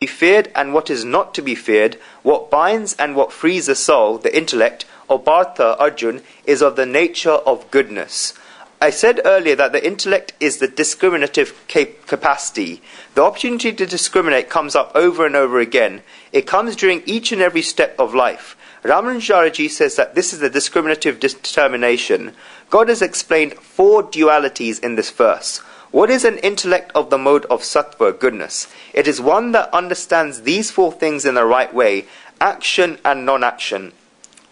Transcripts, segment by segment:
be feared and what is not to be feared, what binds and what frees the soul, the intellect, of Partha, Arjuna, is of the nature of goodness. I said earlier that the intellect is the discriminative capacity. The opportunity to discriminate comes up over and over again. It comes during each and every step of life. Ramanujarji says that this is the discriminative determination. God has explained 4 dualities in this verse. What is an intellect of the mode of sattva, goodness? It is one that understands these 4 things in the right way, action and non-action.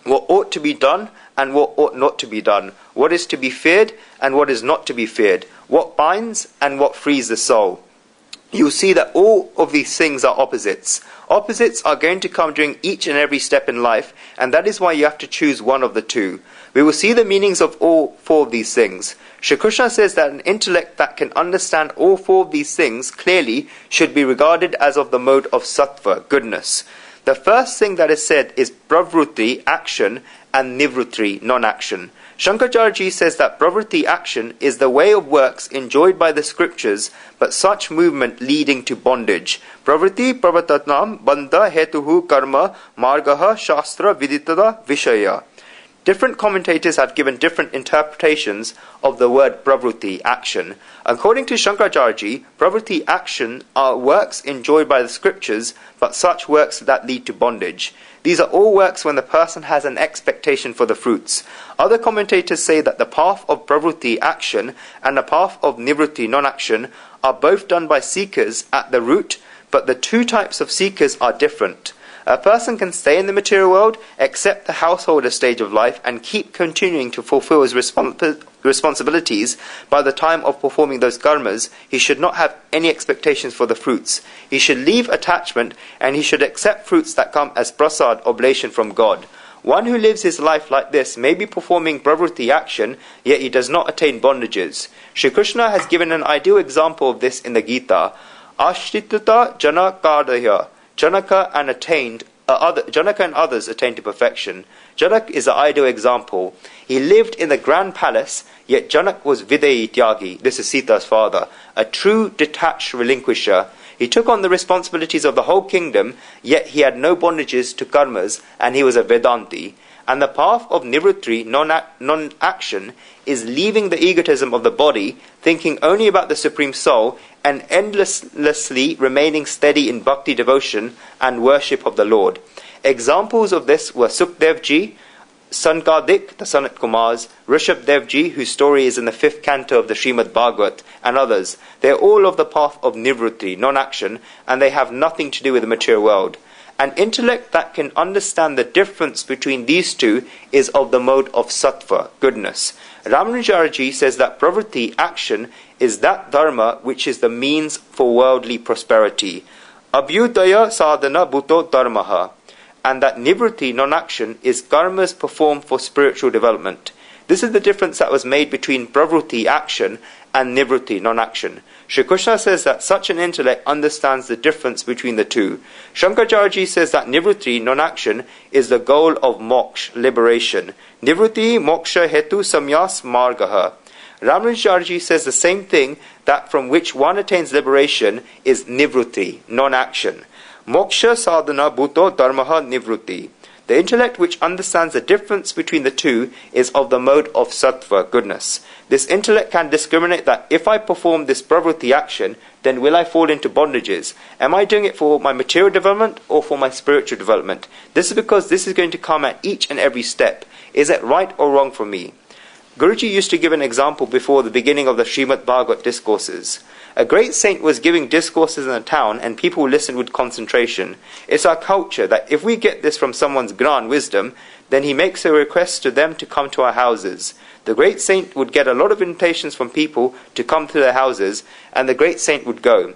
What ought to be done and what ought not to be done. What is to be feared and what is not to be feared. What binds and what frees the soul. You will see that all of these things are opposites. Opposites are going to come during each and every step in life, and that is why you have to choose one of the 2. We will see the meanings of all 4 of these things. Shri Krishna says that an intellect that can understand all 4 of these things clearly should be regarded as of the mode of sattva, goodness. The first thing that is said is pravrutti, action, and nivrutti, non-action. Shankaracharya says that pravrutti, action, is the way of works enjoyed by the scriptures, but such movement leading to bondage. Pravrutti pravatatnam bandha hetuhu karma margaha shastra viditada vishaya. Different commentators have given different interpretations of the word pravrutti, action. According to Shankaracharya, pravrutti, action are works enjoyed by the scriptures, but such works that lead to bondage. These are all works when the person has an expectation for the fruits. Other commentators say that the path of pravrutti, action, and the path of nivrutti, non-action, are both done by seekers at the root, but the 2 types of seekers are different. A person can stay in the material world, accept the householder stage of life, and keep continuing to fulfill his responsibilities. By the time of performing those karmas, he should not have any expectations for the fruits. He should leave attachment, and he should accept fruits that come as prasad, oblation from God. One who lives his life like this may be performing pravrutti, action, yet he does not attain bondages. Shri Krishna has given an ideal example of this in the Gita. Ashtituta janakardaya. Janaka and others attained to perfection. Janak is the ideal example. He lived in the grand palace, yet Janak was Videyi Tyagi, this is Sita's father, a true detached relinquisher. He took on the responsibilities of the whole kingdom, yet he had no bondages to karmas, and he was a Vedanti. And the path of nivrutti, non-action, is leaving the egotism of the body, thinking only about the Supreme Soul, and endlessly remaining steady in bhakti devotion and worship of the Lord. Examples of this were Sukdevji, Sankadik, the Sanat Kumars, Rishabdevji, whose story is in the 5th canto of the Srimad Bhagavad, and others. They are all of the path of nivrutti, non-action, and they have nothing to do with the material world. An intellect that can understand the difference between these 2 is of the mode of sattva, goodness. Ramanujarji says that pravritti, action, is that dharma which is the means for worldly prosperity. Abhyudaya sadhana bhuto dharmaha. And that nivritti, non-action, is karmas performed for spiritual development. This is the difference that was made between pravritti, action, and nivritti, non-action. Shri Krishna says that such an intellect understands the difference between the 2. Shankaracharya says that nivritti, non-action, is the goal of moksha, liberation. Nivritti moksha hetu samyas margaha. Ramanujarji says the same thing, that from which one attains liberation is nivritti, non-action. Moksha sadhana bhuto dharmaha nivritti. The intellect which understands the difference between the 2 is of the mode of sattva, goodness. This intellect can discriminate that if I perform this pravritti, action, then will I fall into bondages? Am I doing it for my material development or for my spiritual development? This is because this is going to come at each and every step. Is it right or wrong for me? Guruji used to give an example before the beginning of the Srimad Bhagavad discourses. A great saint was giving discourses in a town and people listened with concentration. It's our culture that if we get this from someone's grand wisdom, then he makes a request to them to come to our houses. The great saint would get a lot of invitations from people to come to their houses, and the great saint would go.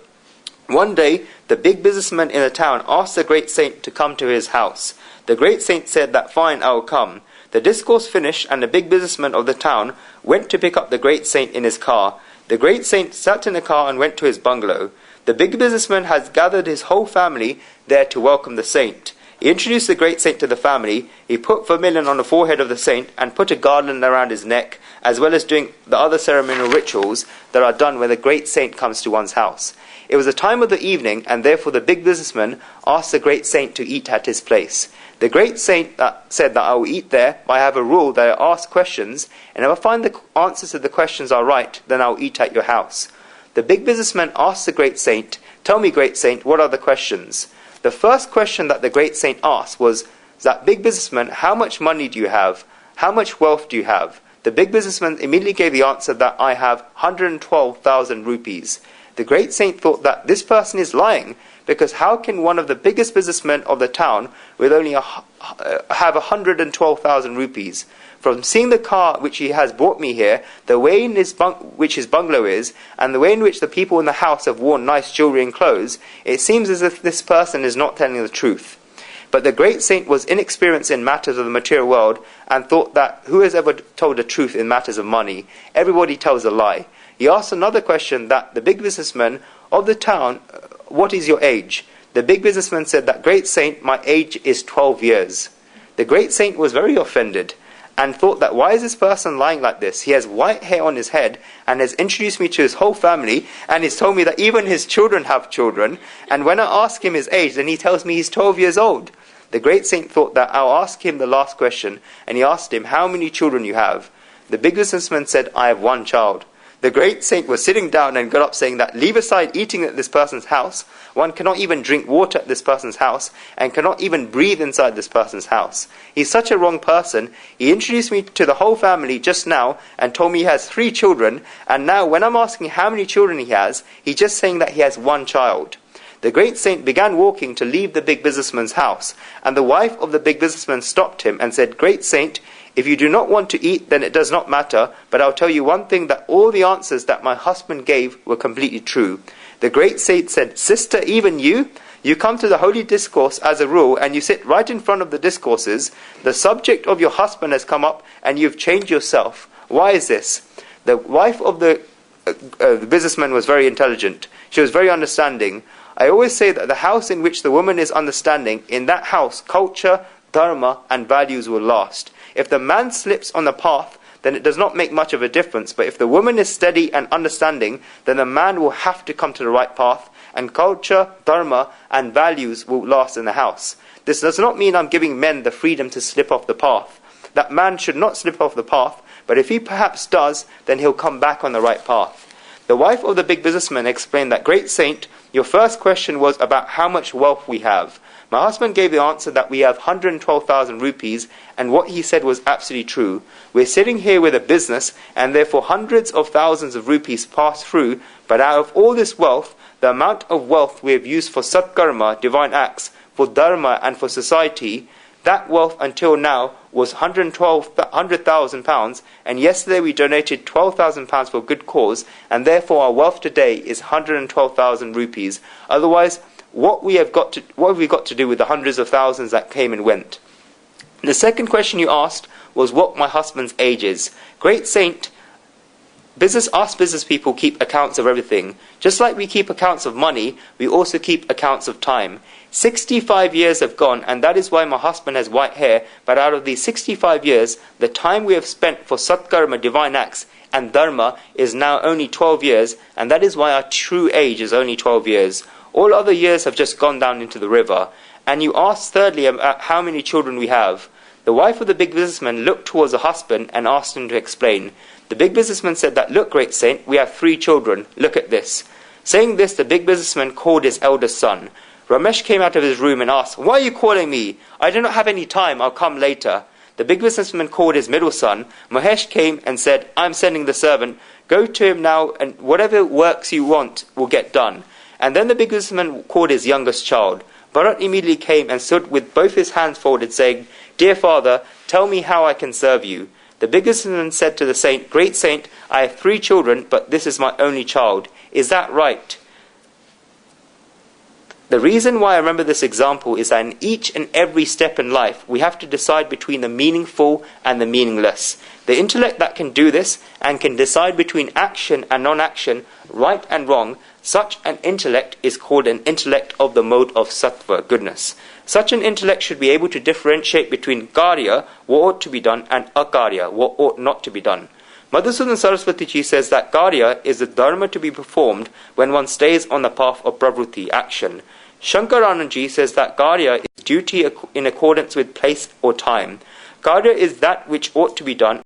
One day, the big businessman in the town asked the great saint to come to his house. The great saint said that, "Fine, I will come." The discourse finished, and the big businessman of the town went to pick up the great saint in his car. The great saint sat in the car and went to his bungalow. The big businessman has gathered his whole family there to welcome the saint. He introduced the great saint to the family. He put vermilion on the forehead of the saint and put a garland around his neck, as well as doing the other ceremonial rituals that are done when the great saint comes to one's house. It was the time of the evening, and therefore the big businessman asked the great saint to eat at his place. The great saint said that I will eat there, but I have a rule that I ask questions, and if I find the answers to the questions are right, then I will eat at your house. The big businessman asked the great saint, "Tell me, great saint, what are the questions?" The first question that the great saint asked was that, "Big businessman, how much money do you have? How much wealth do you have?" The big businessman immediately gave the answer that I have 112,000 rupees. The great saint thought that this person is lying, because how can one of the biggest businessmen of the town with only have 112,000 rupees? From seeing the car which he has brought me here, the way in which his bungalow is, and the way in which the people in the house have worn nice jewelry and clothes, it seems as if this person is not telling the truth. But the great saint was inexperienced in matters of the material world, and thought that who has ever told the truth in matters of money? Everybody tells a lie. He asked another question that the big businessman of the town, "What is your age?" The big businessman said that, "Great saint, my age is 12 years. The great saint was very offended and thought that, why is this person lying like this? He has white hair on his head and has introduced me to his whole family, and he's told me that even his children have children, and when I ask him his age, then he tells me he's 12 years old. The great saint thought that I'll ask him the last question, and he asked him, "How many children you have?" The big businessman said, "I have one child." The great saint was sitting down and got up, saying that, "Leave aside eating at this person's house. One cannot even drink water at this person's house, and cannot even breathe inside this person's house. He's such a wrong person. He introduced me to the whole family just now and told me he has 3 children, and now when I'm asking how many children he has, he's just saying that he has one child." The great saint began walking to leave the big businessman's house, and the wife of the big businessman stopped him and said, "Great saint, if you do not want to eat, then it does not matter, but I'll tell you one thing, that all the answers that my husband gave were completely true." The great saint said, "Sister, even you? You come to the holy discourse as a rule, and you sit right in front of the discourses. The subject of your husband has come up, and you've changed yourself. Why is this?" The wife of the businessman was very intelligent. She was very understanding. I always say that the house in which the woman is understanding, in that house, culture, dharma, and values will last. If the man slips on the path, then it does not make much of a difference. But if the woman is steady and understanding, then the man will have to come to the right path, and culture, dharma, and values will last in the house. This does not mean I'm giving men the freedom to slip off the path. That man should not slip off the path, but if he perhaps does, then he'll come back on the right path. The wife of the big businessman explained that, "Great saint, your first question was about how much wealth we have. My husband gave the answer that we have 112,000 rupees, and what he said was absolutely true. We're sitting here with a business, and therefore hundreds of thousands of rupees pass through, but out of all this wealth, the amount of wealth we have used for satkarma, divine acts, for dharma, and for society, that wealth until now was 100,000 pounds, and yesterday we donated 12,000 pounds for a good cause, and therefore our wealth today is 112,000 rupees. Otherwise, what have we got to do with the hundreds of thousands that came and went?" The second question you asked was what my husband's age is. Great saint, us business people keep accounts of everything. Just like we keep accounts of money, we also keep accounts of time. 65 years have gone, and that is why my husband has white hair, but out of these 65 years, the time we have spent for satkarma, divine acts, and dharma is now only 12 years, and that is why our true age is only 12 years. All other years have just gone down into the river. And you asked thirdly about how many children we have. The wife of the big businessman looked towards the husband and asked him to explain. The big businessman said that, "Look, great saint, we have 3 children. Look at this." Saying this, the big businessman called his eldest son. Ramesh came out of his room and asked, "Why are you calling me? I do not have any time. I'll come later." The big businessman called his middle son. Mahesh came and said, "I'm sending the servant. Go to him now, and whatever works you want will get done." And then the big businessman called his youngest child. Bharat immediately came and stood with both his hands folded, saying, "Dear father, tell me how I can serve you." The big businessman said to the saint, "Great saint, I have 3 children, but this is my only child. Is that right?" The reason why I remember this example is that in each and every step in life, we have to decide between the meaningful and the meaningless. The intellect that can do this and can decide between action and non-action, right and wrong, such an intellect is called an intellect of the mode of sattva, goodness. Such an intellect should be able to differentiate between karya, what ought to be done, and akarya, what ought not to be done. Madhusudan Saraswati Ji says that karya is the dharma to be performed when one stays on the path of pravruti, action. Shankaranand Ji says that karya is duty in accordance with place or time. Karya is that which ought to be done